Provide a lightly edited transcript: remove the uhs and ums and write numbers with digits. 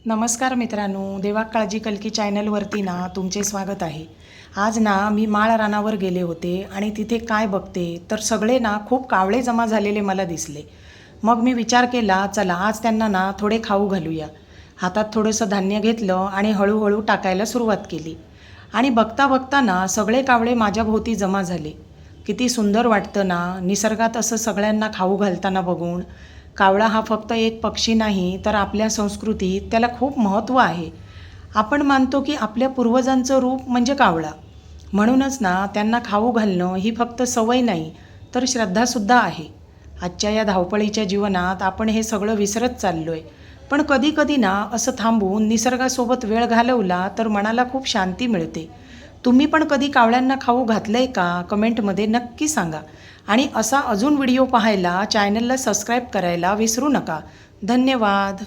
नमस्कार मित्रांनो, देवा काळजी कलकी चॅनलवरती ना तुमचे स्वागत आहे। आज ना मी माळ रानावर गेले होते आणि तिथे काय बघते तर सगळे ना खूप कावळे जमा झालेले मला दिसले। मग मी विचार केला, चला आज त्यांना ना थोडे खाऊ घालूया। हातात थोडंसं धान्य घेतलं आणि हळूहळू टाकायला सुरुवात केली आणि बघता बघता ना सगळे कावळे माझ्याभोवती जमा झाले। किती सुंदर वाटतं ना निसर्गात असं सगळ्यांना खाऊ घालताना बघून। कावळा हा फक्त एक पक्षी नाही तर आपल्या संस्कृतीत त्याला खूप महत्त्व आहे। आपण मानतो की आपल्या पूर्वजांचं रूप म्हणजे कावळा, म्हणूनच ना त्यांना खाऊ घालणं ही फक्त सवय नाही तर श्रद्धासुद्धा आहे। आजच्या या धावपळीच्या जीवनात आपण हे सगळं विसरत चाललोय, पण कधी कधी ना असं थांबून निसर्गासोबत वेळ घालवला तर मनाला खूप शांती मिळते। तुम्ही पण कधी कावळ्यांना खाऊ घातलंय का? कमेंटमध्ये नक्की सांगा आणि असा अजून व्हिडिओ पाहायला चॅनलला सबस्क्राईब करायला विसरू नका। धन्यवाद।